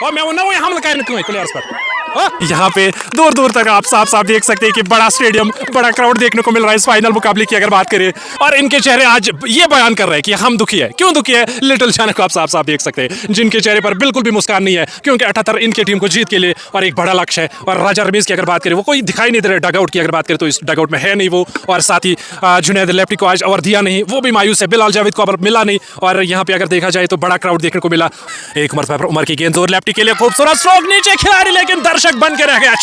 और मैं वो ना वो हमला करने क्यों प्लेयर्स पर। यहाँ पे दूर दूर तक आप साफ साफ देख सकते हैं कि बड़ा स्टेडियम, बड़ा क्राउड देखने को मिल रहा है इस फाइनल मुकाबले की अगर बात करें। और इनके चेहरे आज ये बयान कर रहे हैं कि हम दुखी है। क्यों दुखी है? लिटिल चाइना को आप साफ साफ देख सकते हैं, जिनके चेहरे पर बिल्कुल भी मुस्कान नहीं है, क्योंकि 78 इनकी टीम को जीत के लिए और एक बड़ा लक्ष्य है। और राजा रमीज की अगर बात करें, वो कोई दिखाई नहीं दे रहा। डगआउट की अगर बात करें तो इस डगआउट में है नहीं वो। और साथ ही जुनैद लेफ्टी को आज ओवर दिया नहीं, वो भी मायूस है। बिलाल जावेद को अब मिला नहीं। और यहाँ पे अगर देखा जाए तो बड़ा क्राउड देखने को मिला। एक मरतबा उमर की गेंद जोर लेफ्टी के लिए खूबसूरत स्ट्रोक, नीचे खिलाड़ी लेकिन दर्शक बन के रह गया।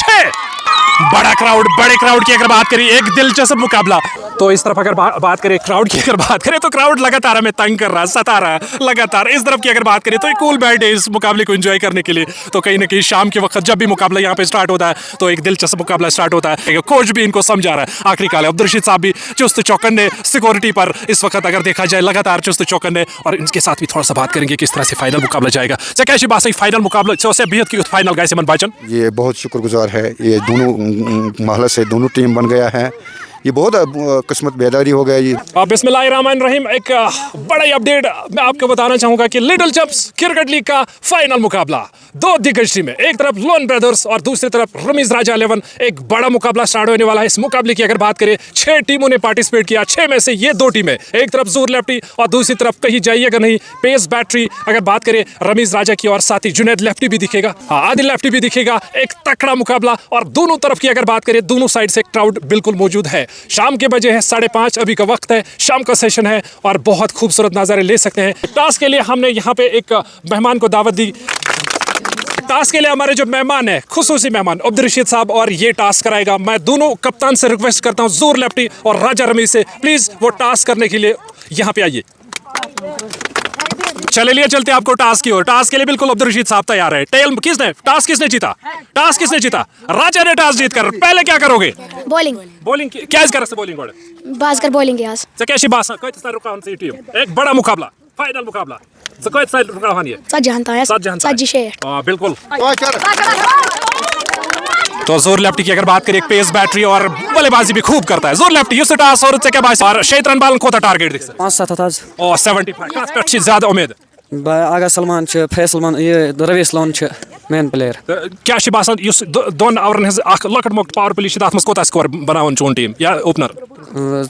बड़ा क्राउड, बड़े क्राउड की अगर बात करें, एक दिलचस्प मुकाबला। तो इस तरफ अगर बात करें क्राउड की अगर बात करें तो क्राउड लगातार हमें तंग कर रहा है, सता रहा है लगातार। इस तरफ की अगर बात करें तो एक कूल बैठ है इस मुकाबले को एंजॉय करने के लिए। तो कहीं ना कहीं शाम के वक्त जब भी मुकाबला यहाँ पे स्टार्ट होता है तो एक दिलचस्प मुकाबला स्टार्ट होता है। कोच भी इनको समझा रहा है। आखिरी काल अब्दुल साहब भी चुस्त चौकन्ने सिक्योरिटी पर इस वक्त अगर देखा जाए लगातार चुस्त चौकन्ने। और इनके साथ भी थोड़ा सा बात करेंगे किस तरह से फाइनल मुकाबला जाएगा। कैसी बात है फाइनल मुकाबला से बेहद की फाइनल गाइस मन बाचन। ये बहुत शुक्रगुजार है, ये दोनों महल से दोनों टीम बन गया है। ये बहुत किस्मत बेदारी हो गया ये। बिस्मिल्लाहिर्रहमानिर्रहीम। एक बड़ा अपडेट मैं आपको बताना चाहूंगा कि लिटिल चैंप्स क्रिकेट लीग का फाइनल मुकाबला दो दिग्गज टीमें, एक तरफ लोन ब्रदर्स और दूसरी तरफ रमीज राजा 11। एक बड़ा मुकाबला स्टार्ट होने वाला है। इस मुकाबले की अगर बात करें 6 टीमों ने पार्टिसिपेट किया। 6 में से ये 2 टीमें, एक तरफ जोर लेफ्टी और दूसरी तरफ कहीं जाइएगा नहीं पेस बैटरी। अगर बात करें रमीज राजा की और साथ ही जुनैद लेफ्टी भी दिखेगा, आदिल लेफ्टी भी दिखेगा। एक तकड़ा मुकाबला और दोनों तरफ की अगर बात करें दोनों साइड से क्राउड बिल्कुल मौजूद है। शाम के बजे है 5:30, अभी का वक्त है, शाम का सेशन है और बहुत खूबसूरत नज़ारे ले सकते हैं। टास्क के लिए हमने यहाँ पे एक मेहमान को दावत दी। टास्क के लिए हमारे जो मेहमान है, खुसूसी मेहमान अब्दुल रशीद साहब, और ये टास्क कराएगा। मैं दोनों कप्तान से रिक्वेस्ट करता हूँ, जोर लेफ्टी और राजा रमीज से, प्लीज वो टास्क करने के लिए यहाँ पे आइए। चले लिए चलते आपको टास्क की ओर। टास्क के लिए बिल्कुल अब्दुल रशीद साहब तैयार है। टेल टास्क किसने जीता? टास्क किसने जीता? राजा ने टास्क जीत कर पहले क्या करोगे? बॉलिंग क्या कर बॉलिंग बाजकर बॉलिंग यास कैसी बात है रुकान से टीम एक बड़ा मुकाबला फाइनल मुकाबला बिल्कुल। तो जोर लेफ्टी की अगर बात करें, पेस बैटरी और बल्लेबाजी भी खूब करता है जोर लेफ्टी। युस टास और क्या बात और शेत रन बालन कोता टारगेट दिख 5-7 आज और 75 कास पे ज्यादा उम्मीद। आगा सलमान फैसल ये रवीस लोन मेन प्लेयर। क्या बासान दोन ओवर लकट मोट पावर प्ले कोता स्कोर बनावन चोन टीम या ओपनर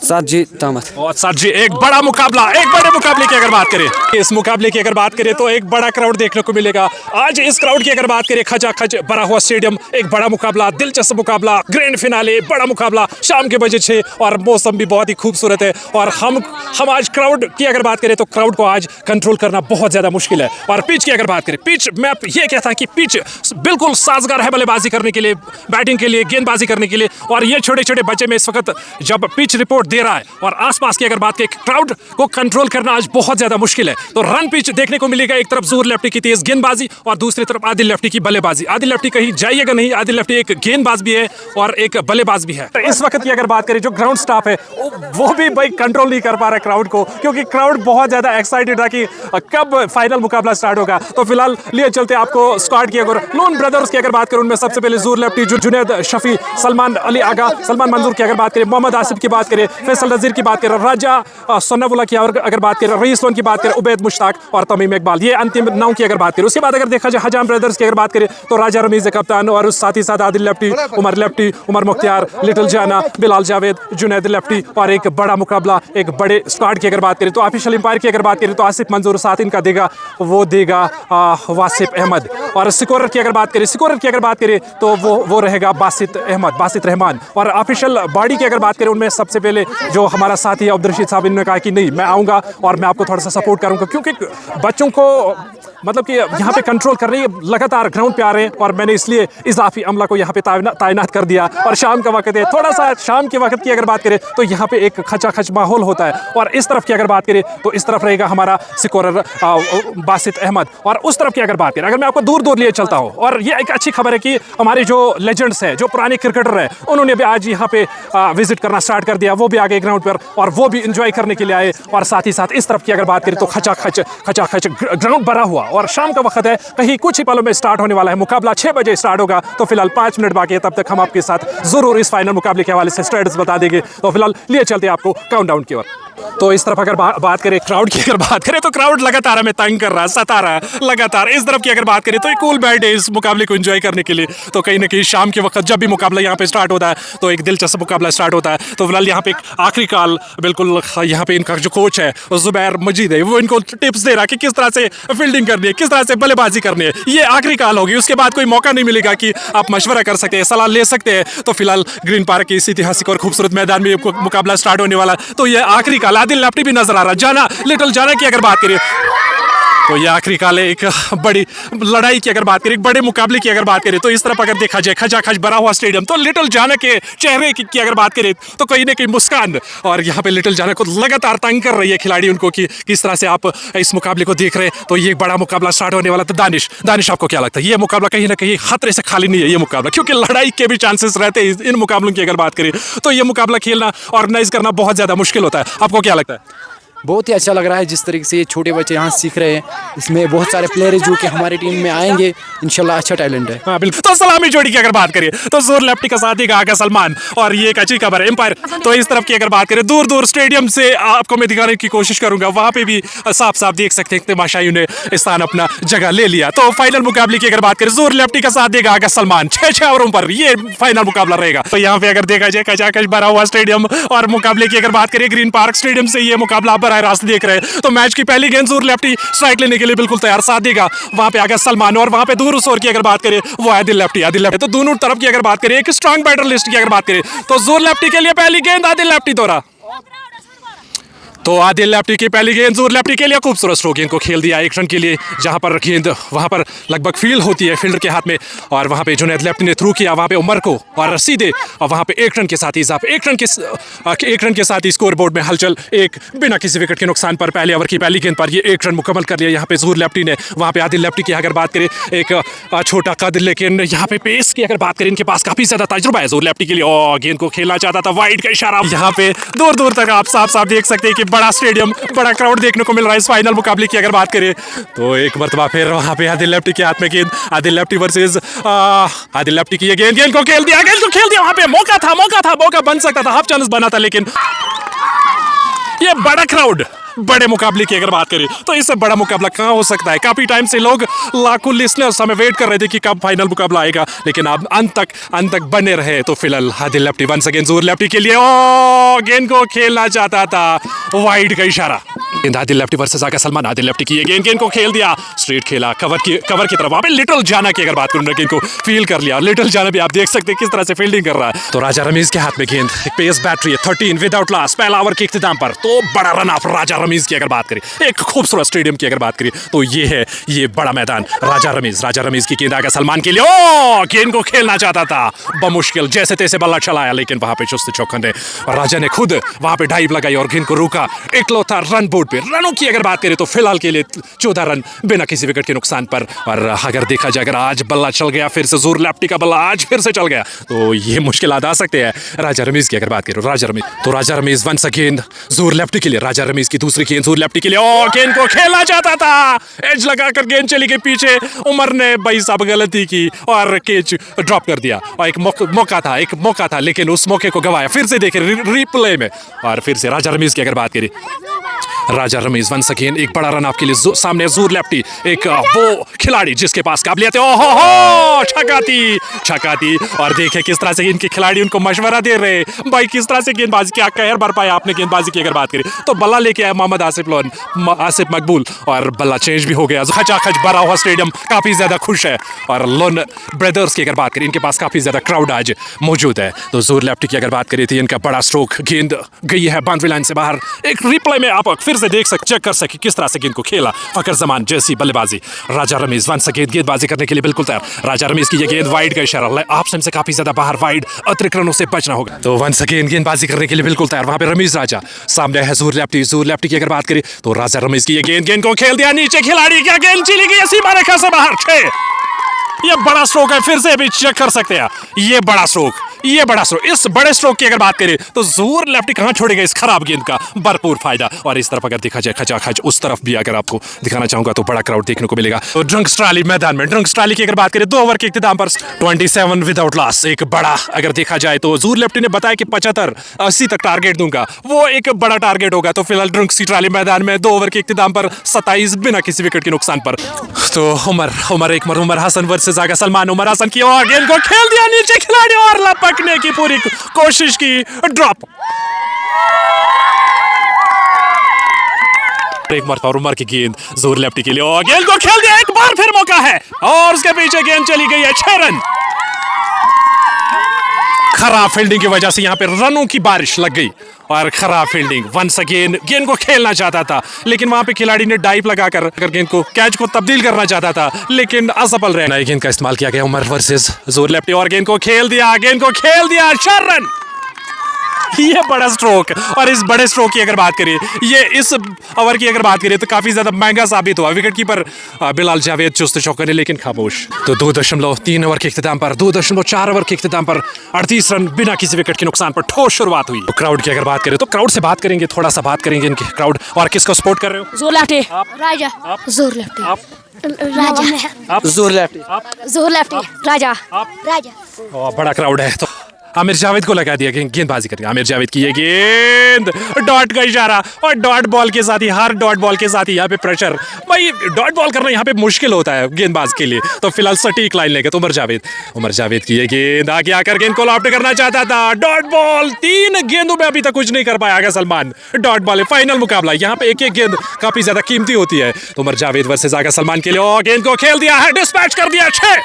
7G तामत। 7G। एक बड़ा मुकाबला, एक बड़े मुकाबले की अगर बात करें, इस मुकाबले की अगर बात करें तो एक बड़ा क्राउड देखने को मिलेगा आज। इस क्राउड की अगर बात करें, खचाखच भरा हुआ स्टेडियम, एक बड़ा मुकाबला, दिलचस्प मुकाबला, ग्रैंड फिनाले, बड़ा मुकाबला, शाम के बजे 6 और मौसम भी बहुत ही खूबसूरत है। और हम आज क्राउड की अगर बात करें तो क्राउड को आज कंट्रोल करना बहुत ज्यादा मुश्किल है। और पिच की अगर बात करें, पिच मैं ये कहता कि पिच बिल्कुल साजगार है बल्लेबाजी करने के लिए, बैटिंग के लिए, गेंदबाजी करने के लिए। और ये छोटे छोटे बच्चे में इस वक्त जब पिच रिपोर्ट दे रहा है और आसपास की अगर बात करें, क्राउड को कंट्रोल करना आज बहुत ज्यादा मुश्किल है। तो रन पिच देखने को मिलेगा, एक तरफ जोर लेफ्टी की तेज गेंदबाजी और दूसरी तरफ आदिल लेफ्टी की बल्लेबाजी। आदिल लेफ्टी कहीं जाइएगा नहीं, आदिल लेफ्टी एक गेंदबाज भी है और एक बल्लेबाज भी है। तो इस वक्त की अगर बात करें, जो ग्राउंड स्टाफ है वो भी भाई कंट्रोल नहीं कर पा रहा है क्राउड को, क्योंकि क्राउड बहुत ज्यादा एक्साइटेड था कि कब फाइनल मुकाबला स्टार्ट होगा। तो फिलहाल लिए चलते आपको स्क्वाड की अगर लोन ब्रदर्स की अगर बात करें, उनमें सबसे पहले जोर लेफ्टी जुनैद शफी, सलमान अली आगा, सलमान मंजूर की अगर बात करें, मोहम्मद आसिफ की बात करें, फैसल नजीर की बात करें, राजा सोनावुल्ला की अगर बात करें, रईस लोन की बात करें, उबैद मुश्ताक और तमीम इकबाल, ये अंतिम 9 की अगर बात करें। उसके बाद अगर देखा जाए हजाम ब्रदर्स की अगर बात करें तो राजा रमीज कप्तान और साथ ही साथ आदिल लेफ्टी, उमर मुख्तियार, लिटिल जाना, बिलाल जावेद, जुनैद लेफ्टी। और एक बड़ा मुकाबला, एक बड़े स्क्वाड की अगर बात करें तो ऑफिशियल एम्पायर की अगर बात करें तो आसिफ मंजूर, साथ इनका देगा वो देगा वासिफ अहमद। और स्कोरर की अगर बात करें तो वो रहेगा बासित रहमान। और ऑफिशियल बॉडी की अगर बात करें, उनमें सबसे पहले जो हमारा साथी अब्दुल रशीद साहब, इन्होंने कहा कि नहीं मैं आऊँगा और मैं आपको थोड़ा सा सपोर्ट करूँगा, क्योंकि बच्चों को मतलब कि यहाँ पे कंट्रोल कर रही है, लगातार ग्राउंड पे आ रहे हैं। और मैंने इसलिए इजाफी अमला को यहाँ पे तैनात कर दिया। और शाम का वक्त है, थोड़ा सा शाम के वक्त की अगर बात करें तो यहाँ पे एक खचाखच माहौल होता है। और इस तरफ की अगर बात करें तो इस तरफ रहेगा हमारा स्कोरर बासित अहमद। और उस तरफ की अगर बात करें, अगर मैं आपको दूर दूर लिए चलता हूँ, और ये एक अच्छी खबर है कि हमारे जो लेजेंड्स हैं, जो पुराने क्रिकेटर हैं, उन्होंने भी आज यहाँ पे विजिट करना स्टार्ट कर दिया। वो भी आ गए ग्राउंड पर और वो भी इंजॉय करने के लिए आए। और साथ ही साथ इस तरफ की अगर बात करें तो खचाखच ग्राउंड भरा हुआ और शाम का वक्त है, कहीं कुछ ही पलों में स्टार्ट होने वाला है मुकाबला। 6 बजे स्टार्ट होगा। तो फिलहाल 5 मिनट बाकी है, तब तक हम आपके साथ जरूर इस फाइनल मुकाबले के हवाले से स्टेटस बता देंगे। तो फिलहाल लिए चलते हैं आपको काउंटडाउन की ओर। तो इस तरफ अगर बात करें क्राउड की, अगर बात करें तो क्राउड लगातार हमें तंग कर रहा है, सता रहा है लगातार। इस तरफ की अगर बात करें तो एक कूल बैड है इस मुकाबले को एंजॉय करने के लिए। तो कहीं ना कहीं शाम के वक्त जब भी मुकाबला यहाँ पे स्टार्ट होता है तो एक दिलचस्प मुकाबला स्टार्ट होता है। तो फिलहाल यहाँ पे एक आखिरी कॉल, बिल्कुल यहाँ पे इनका जो कोच है जुबैर मजीद है, वो इनको टिप्स दे रहा है कि किस तरह से फील्डिंग करनी है, किस तरह से बल्लेबाजी करनी है। ये आखिरी कॉल होगी, उसके बाद कोई मौका नहीं मिलेगा कि आप मशवरा कर सकते हैं, सलाह ले सकते हैं। तो फिलहाल ग्रीन पार्क के इस ऐतिहासिक और खूबसूरत मैदान में मुकाबला स्टार्ट होने वाला है। तो ये आखिरी कॉल, आदिल लप्टी भी नजर आ रहा, जाना लिटिल जाना की अगर बात करें तो ये आखिरी काल है एक बड़ी लड़ाई की अगर बात करें, एक बड़े मुकाबले की अगर बात करें तो इस तरफ अगर देखा जाए खचाखच भरा हुआ स्टेडियम, तो लिटिल जाना के चेहरे की अगर बात करें तो कहीं ना कहीं मुस्कान, और यहाँ पे लिटिल जाना को लगातार तंग कर रही है खिलाड़ी उनको कि किस तरह से आप इस मुकाबले को देख रहे हैं। तो ये बड़ा मुकाबला स्टार्ट होने वाला। तो दानिश आपको क्या लगता है, ये मुकाबला कहीं ना कहीं खतरे से खाली नहीं है ये मुकाबला, क्योंकि लड़ाई के भी चांसेस रहते हैं इन मुकाबलों की अगर बात करें तो ये मुकाबला खेलना, ऑर्गेनाइज करना बहुत ज़्यादा मुश्किल होता है। आपको क्या लगता है? बहुत ही अच्छा लग रहा है जिस तरीके से ये छोटे बच्चे यहाँ सीख रहे हैं। इसमें बहुत सारे प्लेयर जो कि हमारी टीम में आएंगे, इंशाल्लाह अच्छा टैलेंट है। हाँ बिल्कुल। तो सलामी जोड़ी की अगर बात करें तो जोर लेफ्टी का साथी का आगा सलमान, और ये एक अच्छी खबर है एम्पायर। तो इस तरफ की अगर बात करें दूर दूर स्टेडियम से आपको मैं दिखाने की कोशिश करूंगा, वहां पे भी साफ साफ देख सकते हैं तमाशाइयों ने स्थान अपना जगह ले लिया। तो फाइनल मुकाबले की अगर बात करें जोर लेफ्टी का साथ देगा आगा सलमान, 6 ओवरों पर ये फाइनल मुकाबला रहेगा। तो यहाँ पे अगर देखा जाए खचाखच भरा हुआ स्टेडियम, और मुकाबले की अगर बात करें ग्रीन पार्क स्टेडियम से ये मुकाबला बराह रास्त देख रहे हैं। तो मैच की पहली गेंद जोर लेफ्टी स्ट्राइक लेने के लिए बिल्कुल तैयार, साथ देगा वहां पे आगे सलमान, और वहां पे दूर उस ओर की अगर बात करें वो आदिल लेफ्टी। तो दोनों तरफ की अगर बात करें एक स्ट्रांग बैटर लिस्ट की अगर बात करें तो जोर लेफ्टी के लिए पहली गेंद आदिल लेफ्टी दौरा। तो आदिल लेफ्टी की पहली गेंद जोर लेफ्टी के लिए खूबसूरत स्ट्रोक इनको खेल दिया 1 रन के लिए, जहां पर गेंद वहां पर लगभग फील होती है फील्डर के हाथ में, और वहां पे जुनैद लेफ्टी ने थ्रू किया वहां पे उमर को, और सीधे वहां पे 1 रन के साथ ही इजाफा, 1 रन के साथ ही स्कोर बोर्ड में हलचल, एक बिना किसी विकेट के नुकसान पर पहले ओवर की पहली गेंद पर ये 1 रन मुकम्मल कर लिया यहाँ पे जोर लेफ्टी ने। वहां पे आदिल लेफ्टी की अगर बात करें एक छोटा कद, लेकिन यहाँ पे पेस की अगर बात करें इनके पास काफी ज्यादा तजुर्बा है जोर लेफ्टी के लिए, और गेंद को खेलना चाहता था वाइड का इशारा। यहाँ पे दूर दूर तक आप साफ साफ देख सकते हैं कि बड़ा स्टेडियम, बड़ा क्राउड देखने को मिल रहा है इस फाइनल मुकाबले की अगर बात करें तो एक मरतबा फिर वहां पे आदिल लेफ्टी के हाथ में गेंद, Adil lefty versus Adil lefty की ये गेंद को खेल दिया वहां पे मौका बन सकता था, हाफ चांस बना था, लेकिन ये बड़ा क्राउड, बड़े मुकाबले की अगर बात करें तो इससे बड़ा मुकाबला कहां हो सकता है। काफी टाइम से लोग, लाखों लिसनर्स हमें वेट कर रहे थे कि कब फाइनल मुकाबला आएगा, लेकिन अब अंत तक बने रहे। तो फिलहाल आदिल लेफ्टी वंस अगेन जोर लेफ्टी के लिए गेंद को खेलना चाहता था, वाइड का इशारा। गेंद Adil lefty versus Agha Salman, Adil lefty की ये गेंद को खेल दिया, स्ट्रेट खेला कवर की तरफ, वहां पे लिटिल जाना की अगर बात करूं गेंद को फील कर लिया, लिटिल जाना भी आप देख सकते हैं किस तरह से फील्डिंग कर रहा है। तो राजा रमीज के हाथ में गेंद, एक पेस बैटरी है 13 विदाउट लॉस पहला ओवर के इख्तिताम पर। तो बड़ा रन ऑफ राजा रमीज की अगर बात करें, एक खूबसूरत स्टेडियम की अगर बात करें तो ये है ये बड़ा मैदान राजा रमीज की गेंद आगा सलमान के लिए, गेंद को खेलना चाहता था बमुश्किल, जैसे तैसे बल्ला चलाया, लेकिन वहां पे चुस्त चौकन ने राजा ने खुद वहां पे डाइव लगाई और गेंद को रोका। इकलौता रन बोर्ड पे, रनों की अगर बात करें तो फिलहाल के लिए 14 रन बिना किसी विकेट के नुकसान पर। और अगर देखा जाए अगर आज बल्ला चल गया फिर से, जोर लेफ्टी का बल्ला आज फिर से चल गया तो ये मुश्किल आ सकते हैं राजा रमीज की अगर बात करें। राजा रमीज वंस अगेन जोर लेफ्टी के लिए, राजा रमीज की दूसरी गेंद जोर लेफ्टी के लिए, गेंद को खेलना चाहता था, एज लगाकर गेंद चली गई पीछे, उमर ने भाई साहब गलती की और कैच ड्रॉप कर दिया, और एक मौका था लेकिन उस मौके को गवाया। फिर से देखें रिप्ले में, और फिर से राजा रमीज की अगर बात करें, राजा रमीज वंस अगेन एक बड़ा रन आपके लिए सामने जोर लेफ्टी, एक वो खिलाड़ी जिसके पास काबिलियत है, ओहो छकाती, और देखे किस तरह से इनके खिलाड़ी उनको मशवरा दे रहे भाई किस तरह से गेंदबाजी क्या कहर भर पाया आपने गेंदबाजी की अगर बात करें। तो बल्ला लेके आया मोहम्मद आसिफ मकबूल, और बल्ला चेंज भी हो गया, खचाखच भरा हुआ स्टेडियम काफी ज्यादा खुश है। और लोन ब्रदर्स की अगर बात करें इनके पास काफी ज्यादा क्राउड आज मौजूद है। तो जोर लेफ्टी की अगर बात करें तो इनका बड़ा स्ट्रोक, गेंद गई है बाउंड्री लाइन से बाहर, एक रिप्ले में आप फिर से चेक कर सके किस तरह से गेंद को खेला, फकर जमान जैसी बल्लेबाजी। राजा रमीज वंस अगेन गेंदबाजी करने के लिए बिल्कुल तैयार, राजा रमीज की ये गेंद वाइड का इशारा, आप से काफी ज्यादा बाहर वाइड, अतिरिक्त रनों से बचना होगा। तो वंस अगेन गेंदबाजी करने के लिए बिल्कुल तैयार, वहां पे रमीज राजा, सामने है जोर लेफ्टी की अगर बात करें तो राजा रमीज की ये गेंद को खेल दिया नीचे, खिलाड़ी क्या गेंद चली गई सीमा रेखा से बाहर, 6। ये बड़ा स्ट्रोक है, फिर से भी चेक कर सकते हैं, ये बड़ा स्ट्रोक ये बड़ा स्ट्रोक, इस बड़े स्ट्रोक की अगर बात करें तो जूर लेफ्टी कहां छोड़ेगा इस खराब गेंद का भरपूर फायदा। और इस तरफ अगर देखा जाए खचाखच उस तरफ भी अगर आपको दिखाना चाहूंगा तो बड़ा क्राउड देखने को मिलेगा। तो ड्रंक्स ट्राली मैदान में ड्रंक्स ट्राली की अगर बात करें 2 ओवर के इख्तिताम पर 27 विदाउट लॉस, एक बड़ा अगर देखा जाए तो जूर लेफ्टी ने बताया कि 75-80 तक टारगेट दूंगा, वो एक बड़ा टारगेट होगा। तो फिलहाल ड्रंक्स की ट्राली मैदान में 2 ओवर के इख्तिताम पर 27 बिना किसी विकेट के नुकसान पर। तो उमर हसन वर्सेस आगा सलमान। उमर हसन की और गेंद को खेल दिया नीचे खिलाड़ी और लपकने की पूरी कोशिश की, ड्रॉप। एक मरतबा उमर की गेंद जोर लेफ्टी के लिए और गेंद को खेल दिया, एक बार फिर मौका है और उसके पीछे गेंद चली गई है 6 रन। खराब फील्डिंग की वजह से यहां पे रनों की बारिश लग गई और खराब फील्डिंग। वंस अगेन गेंद को खेलना चाहता था लेकिन वहां पे खिलाड़ी ने डाइव लगाकर गेंद को कैच को तब्दील करना चाहता था लेकिन असफल रहे। नई गेंद का इस्तेमाल किया गया उमर वर्सेस जोर लेफ्टी और गेंद को खेल दिया 4 रन। ये बड़ा स्ट्रोक और इस बड़े स्ट्रोक की अगर बात करें, ये इस ओवर की अगर बात करें तो काफी ज्यादा महंगा साबित हुआ। विकेट कीपर बिलाल जावेद चुस्त चौकन्ने लेकिन खामोश। तो 2.3 ओवर के इख्तिताम पर 2.4 ओवर के इख्तिताम पर 38 रन बिना किसी विकेट के नुकसान पर ठोस शुरुआत हुई। तो क्राउड की अगर बात करें तो क्राउड से बात करेंगे, थोड़ा सा बात करेंगे इनके क्राउड। और किसको सपोर्ट कर रहे हो? जोर लेफ्टी राजा, जोर लेफ्टी राजा, जोर लेफ्टी जोर लेफ्टी राजा, राजा। बड़ा क्राउड है तो आमिर जावेद को लगा दिया गेंदबाजी करके। आमिर जावेद की ये गेंद डॉट का इशारा और डॉट बॉल के साथ ही हर डॉट बॉल के साथ ही यहाँ पे प्रेशर, भाई डॉट बॉल करना यहाँ पे मुश्किल होता है गेंदबाज के लिए। तो फिलहाल सटीक लाइन लेके तो उमर जावेद की ये गेंद आगे आकर गेंद को लॉफ्ट करना चाहता था, डॉट बॉल। 3 गेंदों में अभी तक कुछ नहीं कर पाया आगा सलमान। डॉट बॉल है, फाइनल मुकाबला, यहाँ पे एक गेंद काफी ज्यादा कीमती होती है। तो उमर जावेद वर्सेस आगा सलमान के लिए और गेंद को खेल दिया है, डिस्पैच कर दिया 6।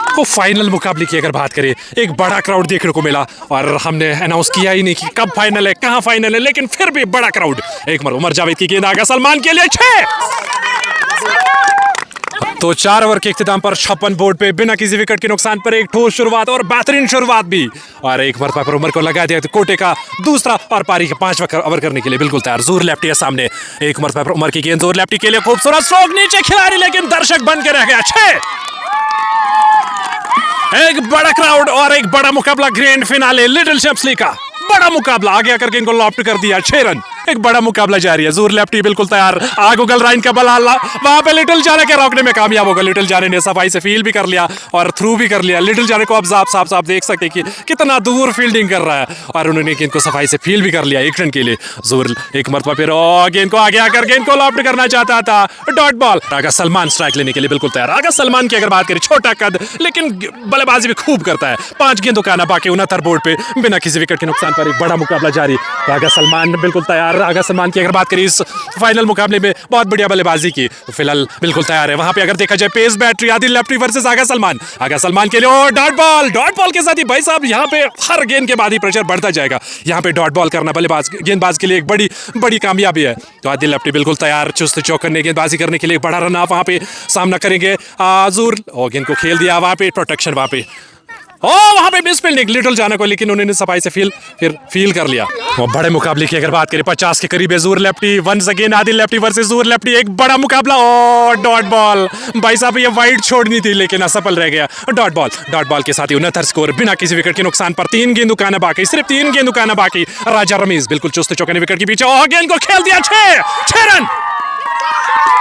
तो फाइनल मुकाबले की अगर बात करें एक बड़ा क्राउड देखने को मिला और हमने अनाउंस किया ही नहीं कि कब फाइनल है, कहां फाइनल है, लेकिन फिर भी बड़ा क्राउड। एक बार उमर जावेद की गेंद आगा सलमान के लिए 6। तो 4 ओवर के इख्तिताम पर 56 बोर्ड पे बिना किसी विकेट के नुकसान पर एक ठोस शुरुआत और बेहतरीन शुरुआत भी। और एक मरतबा पर उमर को लगा दिया तो कोटे का दूसरा और पारी का 5वां ओवर करने के लिए बिल्कुल तैयार। जोर लेफ्टी है सामने, एक मरतबा पर उमर की गेंद जोर लेफ्टी के लिए खूबसूरत स्ट्रोक, नीचे खिलाड़ी लेकिन दर्शक बन के रह गया 6। एक बड़ा क्राउड और एक बड़ा मुकाबला, grand finale little champs league का बड़ा मुकाबला। आगे आकर के इनको लॉफ्ट कर दिया 6 रन। एक बड़ा मुकाबला जारी है। जोर लेफ्टी बिल्कुल तैयार, आगुगल राइन का बल आला, वहां पे लिटिल जाने के रोकने में कामयाब होगा। लिटिल जाने ने सफाई से फील भी कर लिया और थ्रू भी कर लिया। लिटिल जाने को अब साफ देख सकते कि कितना दूर फील्डिंग कर रहा है और उन्होंने गेंद को सफाई से फील भी कर लिया 1 रन के लिए। जोर एक मरतबा फिर गेंद को आगे आकर गेंद को लॉफ्ट करना चाहता था, डॉट बॉल। आगा सलमान स्ट्राइक लेने के लिए बिल्कुल तैयार। आगा सलमान की अगर बात करें, छोटा कद लेकिन बल्लेबाजी भी खूब करता है। 5 गेंदों का आना बाकी 69 बोर्ड पे बिना किसी विकेट के नुकसान पर एक बड़ा मुकाबला जारी। आगा सलमान बिल्कुल तैयार। आगा सलमान की अगर बात करें इस फाइनल मुकाबले में बहुत बढ़िया बल्लेबाजी की, तो फिलहाल बिल्कुल तैयार है। वहां पे अगर देखा जाए pace battery Adil lefty versus Agha Salman के लिए डॉट बॉल के साथ ही भाई साहब यहाँ पे हर गेंद के बाद ही प्रेशर बढ़ता जाएगा। यहाँ पे डॉट बॉल करना गेंदबाज के लिए एक बड़ी कामयाबी है। तो आदिल लेफ्टी बिल्कुल तैयार, चुस्त चौकन्ने गेंदबाजी करने के लिए बड़ा रन आप वहां पे सामना करेंगे। आजूर और गेंद को खेल दिया, वहां पे प्रोटेक्शन, वहां पे वहां पे मिस फील्डिंग लिटिल जाने को, लेकिन उन्होंने सफाई से फील कर लिया। और बड़े मुकाबले की अगर बात करें 50 के करीब है। जोर lefty once again Adil lefty versus जोर लेफ्टी, एक बड़ा मुकाबला और डॉट बॉल। भाई साहब ये वाइड छोड़नी थी लेकिन असफल रह गया। डॉट बॉल के साथ ही 69 स्कोर बिना किसी विकेट के नुकसान पर। 3 गेंद उकाना बाकी, सिर्फ 3 गेंद उकाना बाकी। राजा रमीज बिल्कुल चुस्त चौकन्ने विकेट के पीछे और गेंद को खेल दिया 6 रन।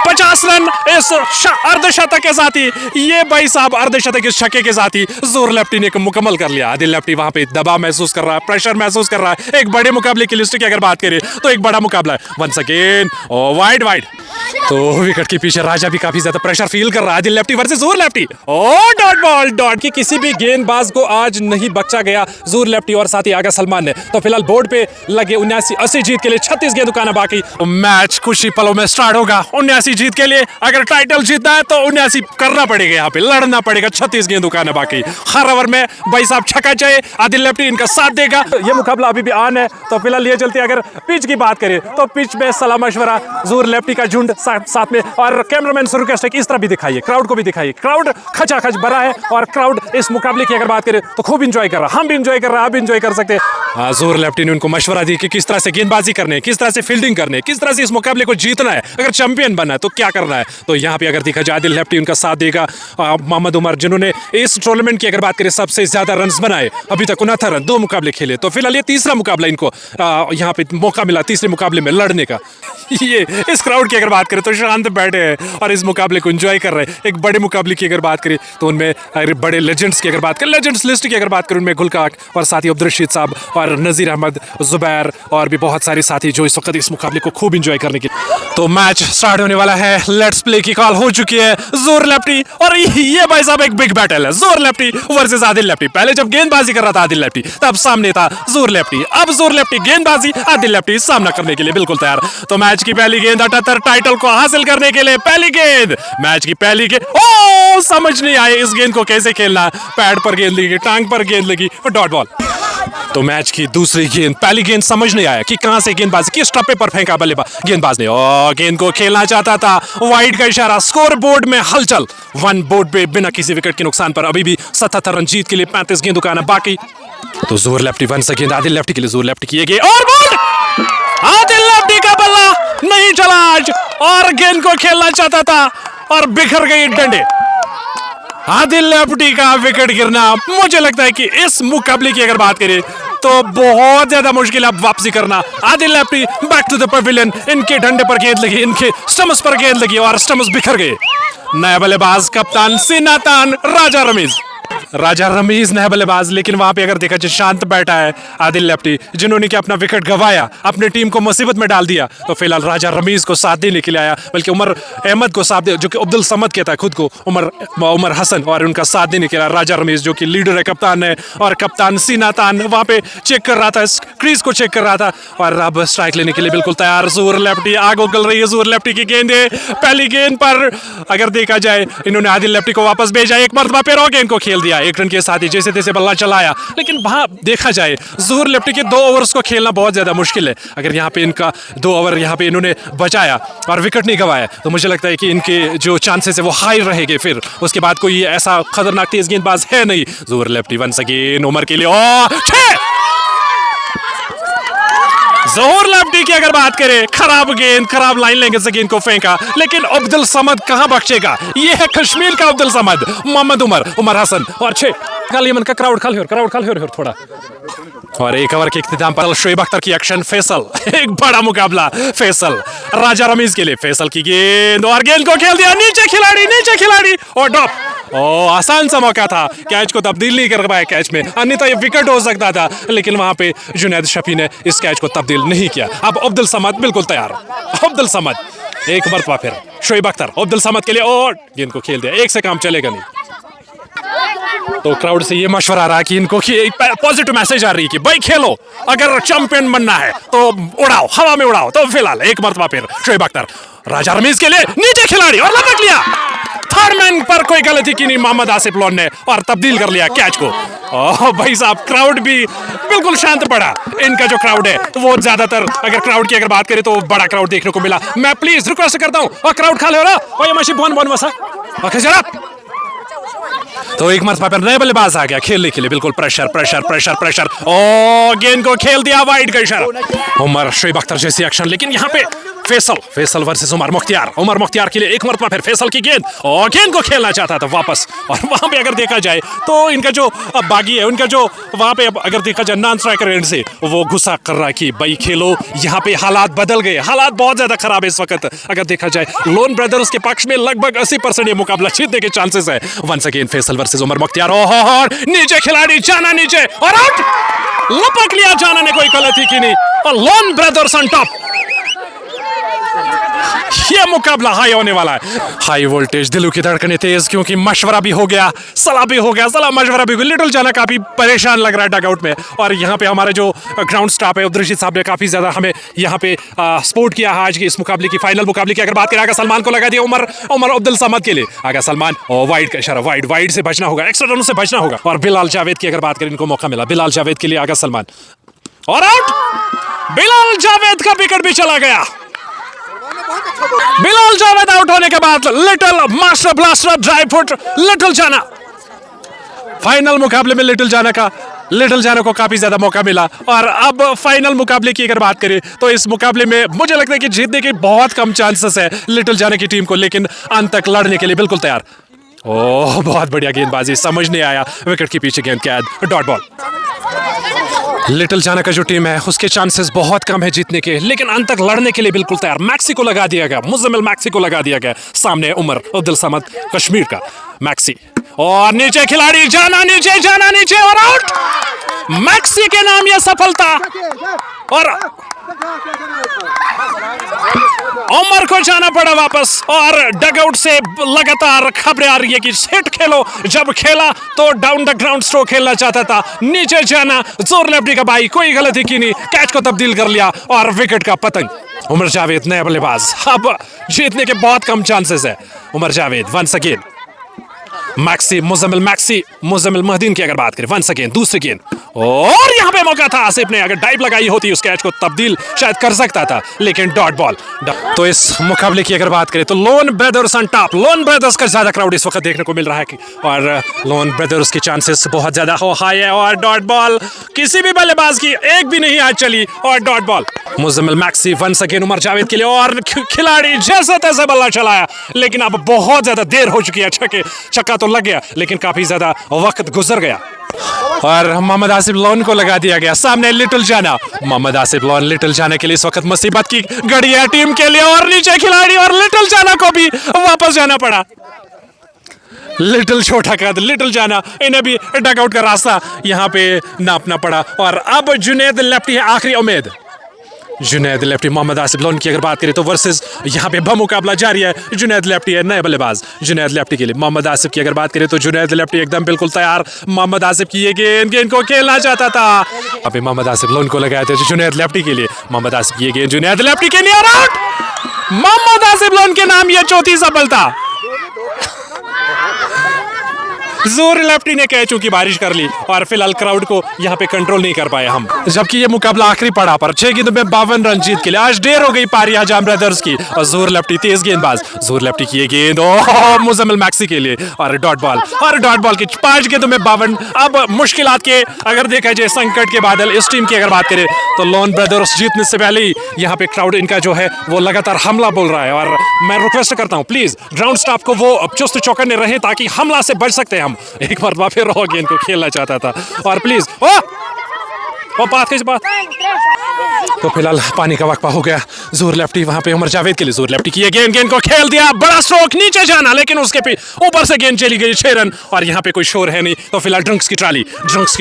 50 रन इस अर्धशतक के साथ ही, ये भाई साहब अर्धशतक इस छक्के के साथ ही जोर लेफ्टी ने मुकम्मल कर लिया। आदिल लेफ्टी वहां पे दबाव महसूस कर रहा है, प्रेशर महसूस कर रहा है। एक बड़े मुकाबले की लिस्ट की अगर बात करें तो एक बड़ा मुकाबला है। वंस अगेन वाइड तो विकेट के पीछे राजा भी काफी ज्यादा प्रेशर फील कर रहा है। आदिल लेफ्टी वर्सेस जोर लेफ्टी डॉट की किसी भी गेंदबाज को आज नहीं बख्शा गया जोर लेफ्टी और साथ ही आगा सलमान ने। तो फिलहाल बोर्ड पे लगे 79-80 जीत के लिए 36 गेंद उकाना बाकी। मैच कुछ ही पलों में स्टार्ट होगा। 79 जीत के लिए अगर टाइटल जीतना है तो 79 करना पड़ेगा, यहाँ पे लड़ना पड़ेगा। 36 गेंद उकाना बाकी। हर ओवर में भाई साहब छक्का चाहिए, आदिल लेफ्टी इनका साथ देगा। ये मुकाबला अभी भी ऑन है। तो फिलहाल ये चलते अगर पिच की बात करें तो पिच में सलाह मशवरा जोर लेफ्टी का झुंड साथ में, और कैमरामैन से रिक्वेस्ट है कि इस तरह भी दिखाइए, क्राउड को भी दिखाइए। क्राउड खचाखच भरा है और क्राउड इस मुकाबले की अगर बात करें तो खूब इंजॉय कर रहा है। हम भी इंजॉय कर रहे हैं, आप भी इंजॉय कर सकते हैं। जोहर लेफ्टी ने उनको मशवरा दी कि किस तरह से गेंदबाजी करनी है, किस तरह से फील्डिंग करनी है, किस तरह से इस मुकाबले को जीतना है, अगर चैंपियन बनना है तो क्या करना है। तो यहाँ पे अगर देखा जाए आदिल लेफ्टी उनका साथ देगा। मोहम्मद उमर जिन्होंने इस टूर्नामेंट की अगर बात करें सबसे ज्यादा रन बनाए, अभी तक 69 रन, 2 मुकाबले खेले। तो फिलहाल ये तीसरा मुकाबला इनको यहाँ पे मौका मिला तीसरे मुकाबले में लड़ने का। ये इस क्राउड की अगर बात करें तो शांत बैठे हैं और इस मुकाबले को एंजॉय कर रहे हैं। एक बड़े मुकाबले की अगर बात करें तो उनमें बड़े लेजेंड्स की अगर बात करें, लेजेंड्स लिस्ट की अगर बात करें, उनमें गुलकाक और साथी अब्दुल रशीद साहब और नज़ीर अहमद, जुबैर और भी बहुत सारे साथी जो इस वक्त इस मुकाबले को खूब इंजॉय करने की। तो मैच स्टार्ट होने वाला है। लेट्स प्ले की कॉल हो चुकी है। जोहर लेफ्टी और ये भाई साहब एक बिग बैटल है, जोहर लेफ्टी वर्सेस आदिल लेफ्टी। पहले जब गेंदबाजी कर रहा था आदिल लेफ्टी तब सामने था जोहर लेफ्टी, अब जोहर लेफ्टी गेंदबाजी, आदिल लेफ्टी सामना करने के लिए बिल्कुल तैयार। तो मैच की पहली गेंद 78 टाइटल को हासिल करने के लिए पहली गेंद, मैच की पहली गेंद। ओ समझ नहीं आए इस गेंद को कैसे खेलना, पैड पर गेंद लगी, टांग पर गेंद लगी और डॉट बॉल। तो मैच की दूसरी गेंद, पहली गेंद समझ नहीं आया कि कहां से गेंदबाजी, किस टप्पे पर फेंका बल्लेबाज, गेंदबाज ने गेंद को खेलना चाहता था, वाइड का इशारा, स्कोर बोर्ड में हलचल, 1 बोर्ड पे बिना किसी विकेट के नुकसान पर अभी भी 77 रन जीत के लिए 35 गेंदों का आना बाकी। तो जोहर लेफ्टी 1 गेंद आदिल लेफ्टी के लिए, जोहर लेफ्टी की गेंद और बोर्ड, आदिल लेफ्टी का बल्ला नहीं चला आज और गेंद को खेलना चाहता था और बिखर गई डंडे। आदिल लेफ्टी का विकेट गिरना, मुझे लगता है कि इस मुकाबले की अगर बात करें तो बहुत ज्यादा मुश्किल है वापसी करना। Adil lefty back to the pavilion, इनके डंडे पर गेंद लगी, इनके स्टम्प्स पर गेंद लगी और स्टम्प्स बिखर गए। नया बल्लेबाज कप्तान सिनातान राजा रमीज नया बल्लेबाज, लेकिन वहां पे अगर देखा जाए शांत बैठा है आदिल लेफ्टी, जिन्होंने कि अपना विकेट गंवाया, अपनी टीम को मुसीबत में डाल दिया। तो फिलहाल राजा रमीज को साथ देने के लिए आया, बल्कि उमर अहमद को साथ दे, जो कि अब्दुल समद कहता है खुद को, उमर हसन, और उनका साथ देने के लिए राजा रमीज जो कि लीडर है, कप्तान है, और कप्तान सिनातान वहां पे चेक कर रहा था, क्रीज को चेक कर रहा था और अब स्ट्राइक लेने के लिए बिल्कुल तैयार। जोहर लेफ्टी आग उगल रही है, जोहर लेफ्टी की गेंदे, पहली गेंद पर अगर देखा जाए इन्होंने आदिल लेफ्टी को वापस भेजा, एक मरतबा फिर और गेंद को खेल दिया, 1 रन के साथ ही जैसे तैसे बल्ला चलाया। लेकिन वहां देखा जाए जोहर लेफ्टी के 2 ओवर्स को खेलना बहुत ज्यादा मुश्किल है। अगर यहाँ पे इनका 2 ओवर यहाँ पे इन्होंने बचाया और विकेट नहीं गंवाया तो मुझे लगता है कि इनके जो चांसेस है वो हाई रहेंगे। फिर उसके बाद कोई ऐसा खतरनाक तेज गेंदबाज है नहीं। जोहर लेफ्टी 1 गेंद उमर के लिए, जोहर लेफ्टी की अगर बात करें, खराब गेंद, खराब लाइन लेंगे से गेंद को फेंका, लेकिन अब्दुल समद कहां बख्शेगा। ये है कश्मीर का अब्दुल समद, मोहम्मद उमर हसन और 6 यमन का क्राउड खाल थोड़ा। और एक ओवर के इख्तिताम पर शोएब अख्तर की एक्शन, फैसल, एक बड़ा मुकाबला फैसल, राजा रमीज के लिए, फैसल की गेंद और गेंद को खेल दिया, नीचे खिलाड़ी और ड्रॉप। आसान सा मौका था, कैच को तब्दील नहीं कर पाया कैच में, अन्यथा ये विकेट हो सकता था, लेकिन वहां पे जुनैद शफी ने इस कैच को तब्दील नहीं किया। अब अब्दुल समद बिल्कुल तैयार, अब्दुल समद एक मरतबा फिर शोएब अख्तर अब्दुल समद के लिए और गेंद को खेल दिया, 1 से काम चलेगा नहीं। तो क्राउड से ये मशवरा आ रहा है कि इनको पॉजिटिव मैसेज आ रही है कि भाई खेलो, अगर चैंपियन बनना है तो उड़ाओ, हवा में उड़ाओ। तो फिलहाल एक मरतबा फिर शोएब अख्तर राजा रमीज के लिए, नीचे खिलाड़ी और लपक लिया, थर्ड मैन पर कोई गलती की नहीं मोहम्मद आसिफ लोन ने और तब्दील कर लिया कैच को। भाई साहब क्राउड भी बिल्कुल शांत पड़ा। इनका जो क्राउड है तो वो ज्यादातर, अगर क्राउड की अगर बात करें तो बड़ा क्राउड देखने को मिला। मैं प्लीज रिक्वेस्ट करता हूँ और क्राउड खा ले रहा और ये मशी बोन वसा ओके जनाब। तो एक मरतबा पर नया बल्लेबाज आ गया खेलने के लिए, बिल्कुल प्रेशर और गेंद को खेल दिया, वाइड का इशारा, उमर शोएब अख्तर जैसी एक्शन, लेकिन यहाँ पे फैसल वर्सेस उमर मुख्तियार के लिए एक मरतबा फिर फैसल की गेंद और गेंद को खेलना चाहता था वापस। और वहां पे अगर देखा जाए तो इनका जो बागी है, उनका जो वहां पे अगर देखा जाए नॉन स्ट्राइकर एंड से वो गुस्सा कर रहा है कि भाई खेलो, यहाँ पे हालात बदल गए, हालात बहुत ज्यादा खराब है इस वक्त। अगर देखा जाए लोन ब्रदर्स के पक्ष में लगभग 80% ये मुकाबला जीतने के चांसेस है। Once again Faisal versus Umar Mukhtiar, और नीचे खिलाड़ी जाना नीचे और आउट, लपक लिया जाना ने, कोई गलती की नहीं और लोन ब्रदर्स ऑन टॉप। ये मुकाबला हाई होने वाला है, हाई वोल्टेज, दिलों की धड़कनें तेज, क्योंकि मशवरा भी हो गया, सलाह भी हो गया, मशवरा भी हो गया। लिटिल जाना काफी परेशान लग रहा है डगआउट में, और यहाँ पे हमारे जो ग्राउंड स्टाफ है अब्दुल रशीद साहब ने काफी ज्यादा हमें यहाँ पे सपोर्ट किया है आज की इस मुकाबले की, फाइनल मुकाबले की। अगर बात करें आगा सलमान को लगा दिया उमर अब्दुल समद के लिए, आगा सलमान और वाइड का इशारा, वाइड से बचना होगा, एक्स्ट्रा रन से बचना होगा। और बिलाल जावेद की अगर बात करें, इनको मौका मिला, बिलाल जावेद के लिए आगा सलमान और आउट, बिलाल जावेद का विकेट भी चला गया। बिलाल जावेद आउट होने के बाद little master blaster dry foot little जाना। फाइनल मुकाबले में लिटिल जाना को काफी ज्यादा मौका मिला। और अब फाइनल मुकाबले की अगर बात करें तो इस मुकाबले में मुझे लगता है कि जीतने के बहुत कम चांसेस है लिटिल जाना की टीम को, लेकिन अंत तक लड़ने के लिए बिल्कुल तैयार। ओह बहुत बढ़िया गेंदबाजी, समझ नहीं आया, विकेट के पीछे गेंद कैद, डॉट बॉल। लिटिल जाना का जो टीम है उसके चांसेस बहुत कम है जीतने के, लेकिन अंत तक लड़ने के लिए बिल्कुल तैयार। मैक्सी को लगा दिया गया, मुजम्मिल मैक्सी को लगा दिया गया। सामने उमर अब्दुल समद कश्मीर का मैक्सी, और नीचे खिलाड़ी जाना नीचे और आउट। मैक्सी के नाम यह सफलता, और उमर को जाना पड़ा वापस। और डगआउट से लगातार खबरें आ रही है कि हिट खेलो, जब खेला तो डाउन द ग्राउंड स्ट्रोक खेलना चाहता था, नीचे जाना। जोर लेफ्टी का भाई, कोई गलती की नहीं, कैच को तब्दील कर लिया और विकेट का पतंग। उमर जावेद नया बल्लेबाज, अब जीतने के बहुत कम चांसेस है। उमर जावेद वंस अगेन, मैक्सी मुजम्मिल महदीन की अगर बात करें वंस अगेन, दूसरी गेंद, और यहां पे मौका था, आसिफ ने अगर डाइव लगाई होती उस कैच को तब्दील शायद कर सकता था, लेकिन डॉट बॉल। तो इस मुकाबले की अगर बात करें तो loan brothers on top. Loan brothers का ज्यादा क्राउड इस वक्त देखने को मिल रहा है और लोन ब्रदर्स के चांसेस बहुत ज्यादा हाई है। और डॉट बॉल, किसी भी बल्लेबाज की एक भी नहीं आज चली, और डॉट बॉल। मुजम्मिल मैक्सी वंस अगेन उमर जावेद के लिए, और खिलाड़ी जैसे तैसे बल्ला चलाया, लेकिन अब बहुत ज्यादा देर हो चुकी है। छक्का तो लग गया, लेकिन काफी ज्यादा वक्त गुजर गया, और मोहम्मद आसिफ लोन को लगा दिया गया। सामने लिटिल जाना, मोहम्मद आसिफ लोन लिटिल जाना के लिए इस वक्त मुसीबत की घड़ी है टीम के लिए, और नीचे खिलाड़ी, और लिटिल जाना को भी वापस जाना पड़ा। लिटिल छोटा कद, लिटिल जाना, इन्हें भी डगआउट का रास्ता यहाँ पे नापना पड़ा। और अब जुनैद लेफ्टी है आखिरी उम्मीद। जुनैद लेफ्टी, मोहम्मद आसिफ लोन की अगर बात करें तो वर्सेस यहाँ पे मुकाबला जारी है। जुनैद लेफ्टी है नए बल्लेबाज, जुनैद लेफ्टी के लिए। मोहम्मद आसिफ की अगर बात करें तो जुनैद लेफ्टी एकदम बिल्कुल तैयार। मोहम्मद आसिफ की ये गेंद को खेलना चाहता था, अभी मोहम्मद आसिफ लोन को लगाया था जुनैद लेफ्टी के लिए। मोहम्मद आसिफ की ये गेंद जुनैद लेफ्टी के लिए, और आउट। मोहम्मद आसिफ लोन के नाम ये चौथी सफलता। जोर लेफ्टी ने कैचों की बारिश कर ली, और फिलहाल क्राउड को यहाँ पे कंट्रोल नहीं कर पाए हम, जबकि ये मुकाबला आखिरी पड़ा पर 6 गेंदों में 52 रन जीत के लिए। आज देर हो गई पारी हजाम ब्रदर्स की, और जोर लेफ्टी तेज गेंदबाज, जोर लेफ्टी की ये गेंद मुजम्मिल मैक्सी के लिए, और डॉट बॉल। और डॉट बॉल की 5 गेंदों में 52। अब मुश्किलात के अगर देखा जाए, संकट के बादल इस टीम की अगर बात करें तो लोन ब्रदर्स जीतने से पहले ही यहाँ पे क्राउड इनका जो है वो लगातार हमला बोल रहा है। और मैं रिक्वेस्ट करता हूँ प्लीज ग्राउंड स्टाफ को वो चुस्त चौकन्ने रहे, ताकि हमला से बच सकते हैं हम। एक बार फिर रॉ गेंद को खेलना चाहता था, और प्लीज बात किस बात। तो फिलहाल पानी का वक्फा हो गया। जोर लेफ्टी वहां पे उमर जावेद के लिए, जोर लेफ्टी की ये गेंद को खेल दिया, बड़ा स्ट्रोक, नीचे जाना, लेकिन उसके ऊपर से गेंद चली गई 6 रन। और यहाँ पे कोई शोर है नहीं, तो फिलहाल ड्रंक्स की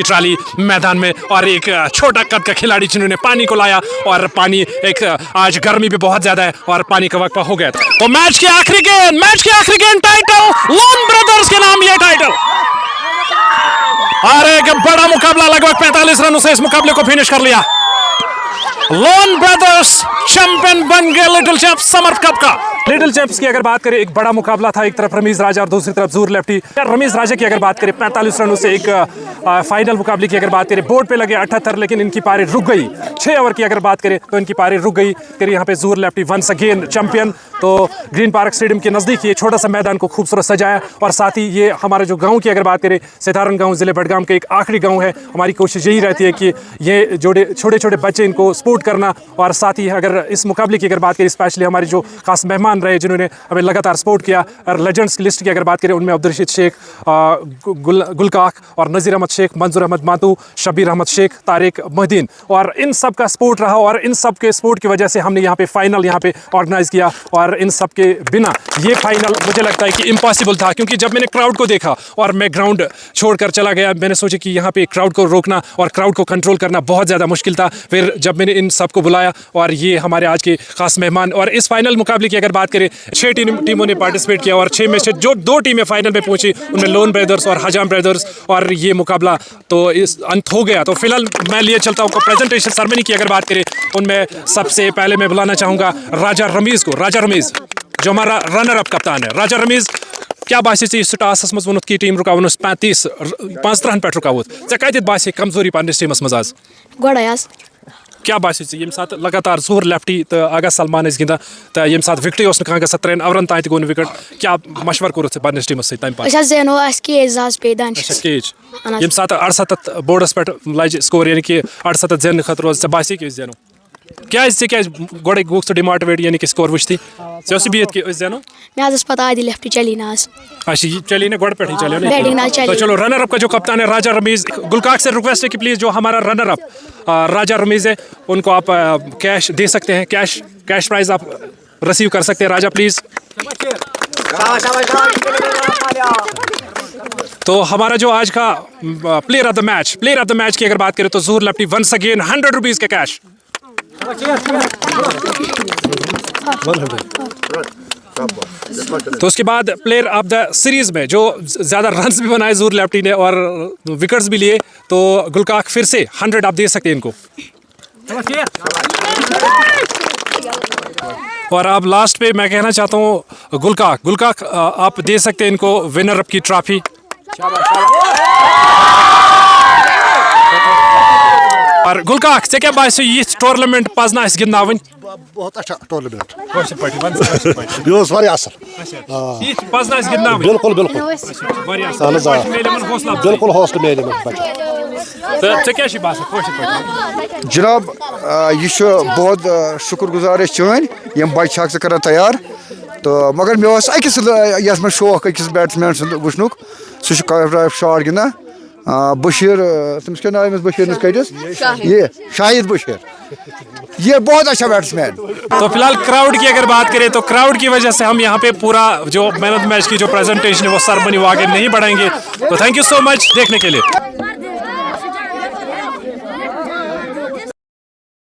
ट्राली मैदान में, और एक छोटा कद का खिलाड़ी जिन्होंने पानी को लाया, और पानी एक आज गर्मी भी बहुत ज्यादा है, और पानी का वक्फा हो गया। तो मैच की आखिरी गेंद टाइटल लोन ब्रदर्स के नाम ये टाइटल। और एक बड़ा मुकाबला, लगभग 45 रनों से इस मुकाबले को फिनिश कर लिया। लोन ब्रदर्स चैंपियन बन गए लिटिल चैंप्स समर कप का। लिटिल चैंप्स की अगर बात करें, एक बड़ा मुकाबला था, एक तरफ रमीज राजा और दूसरी तरफ जोर लेफ्टी। रमीज राजा की अगर बात करें 45 रनों से एक फाइनल मुकाबले की अगर बात करें, बोर्ड पे लगे 78, लेकिन इनकी पारी रुक गई। 6 ओवर की अगर बात करें तो इनकी पारी रुक गई। फिर यहाँ पे जोर लेफ्टी वंस अगेन चैंपियन। तो ग्रीन पार्क स्टेडियम के नज़दीक ये छोटा सा मैदान को खूबसूरत सजाया, और साथ ही ये हमारे जो गाँव की अगर बात करें, सितारन गाँव ज़िले बडगाम का एक आखिरी गाँव है। हमारी कोशिश यही रहती है कि ये छोटे छोटे बच्चे इनको सपोर्ट करना, और साथ ही अगर इस मुकाबले की अगर बात करें, स्पेशली हमारे जो खास मेहमान रहे जिन्होंने हमें लगातार सपोर्ट किया, और लेजेंड्स की लिस्ट की अगर बात करें, उनमें अब्दुल रशीद शेख, गुलकाक और नज़ीर अहमद शेख, मंजूर अहमद मातू, शबीर अहमद शेख, तारिक मोहद्दीन, और इन सब का सपोर्ट रहा। और इन सब के सपोर्ट की वजह से हमने यहाँ पे फाइनल यहाँ पे ऑर्गेनाइज किया, और इन सब के बिना ये फाइनल मुझे लगता है कि इम्पॉसिबल था। क्योंकि जब मैंने क्राउड को देखा और मैं ग्राउंड छोड़कर चला गया, मैंने सोचा कि यहाँ पे क्राउड को रोकना और क्राउड को कंट्रोल करना बहुत ज़्यादा मुश्किल था। फिर जब मैंने इन सबको बुलाया, और ये हमारे आज के खास मेहमान, और इस फाइनल मुकाबले की अगर बात करें, 6 टीमों ने पार्टिसिपेट किया, और 6 में से जो 2 टीमें फाइनल में पहुंची, उनमें लोन ब्रदर्स और हजाम ब्रदर्स, और ये मुकाबला तो इस अंत हो गया। तो फिलहाल मैं लिए चलता हूँ प्रेजेंटेशन सेरेमनी की अगर बात करें, उनमें सबसे पहले मैं बुलाना चाहूँगा राजा रमीज को। राजा रमीज जो हमारा रनर अप कप्तान है। राजा रमीज, क्या बासी टासस मज वोनुत की टीम रुकावन 35 रन पे रुकावत, ऐ कत बासी कमजोरी पन्निस टीमस मज आज? गोड़ आज क्या बात ये साथ लगातार जोर लेफ्टी तो आगा सलमान गिंदा तो ये साथ विकटे गसा 3 ओवरन तान गो विकेट क्या मशवर कोर पन्नस टीमस सत जेनो केज आज पे केज ये साथ 68 बोर्डस पे लज स्कोर यानी कि 68 जेन खत रोज बासी कि जेनो क्या गोड़े गुक डिमोटिवेट यानी कि स्कोर वुचती चे बिहत कि जेनो मैं पता आदि लेफ्टी चली ना आज अच्छा ये चली ना गोड़ पे ही चले बैटिंग ना चली। तो चलो रनर अप का जो कप्तान है राजा रमीज, गुलकाक से रिक्वेस्ट है कि प्लीज जो हमारा रनर अप राजा रमीज है उनको आप कैश दे सकते हैं, कैश प्राइज आप रिसीव कर सकते हैं राजा प्लीज। तो हमारा जो आज का प्लेयर ऑफ द मैच की अगर बात करें तो ज़हूर लेफ्टी वंस अगेन 100 रुपीज के कैश। तो उसके बाद प्लेयर ऑफ द सीरीज में जो ज्यादा रन्स भी बनाए ज़हूर लेफ्टी ने और विकेट्स भी लिए तो गुलकाक फिर से 100 आप दे सकते हैं इनको। और अब लास्ट पे मैं कहना चाहता हूँ गुलकाक आप दे सकते हैं इनको विनर अप की ट्रॉफी। और गुलकाक से क्या बात ये टूर्नामेंट पजना गिंदना बहुत अच्छा टूर्नामेंट ये वारिया असल पजना गिंदना बिल्कुल बिल्कुल बिल्कुल हौसला मेले जनाब ये बहुत शुक्रगुजार चन यम बच्चे से कर तैयार तो मगर मे अकिस यस में शौक अकिस बैट्समैन वुचनुक सह शॉट गिंदा बशीर तमिस क्या नाम बशीर कटिस ये शाहिद बशीर ये बहुत अच्छा बैट्समैन। तो फिलहाल क्राउड की अगर बात करें तो क्राउड की वजह से हम यहाँ पे पूरा जो मैन ऑफ द मैच की जो प्रेजेंटेशन है वो सरमनी वो आगे नहीं बढ़ाएंगे। तो थैंक यू सो मच देखने के लिए।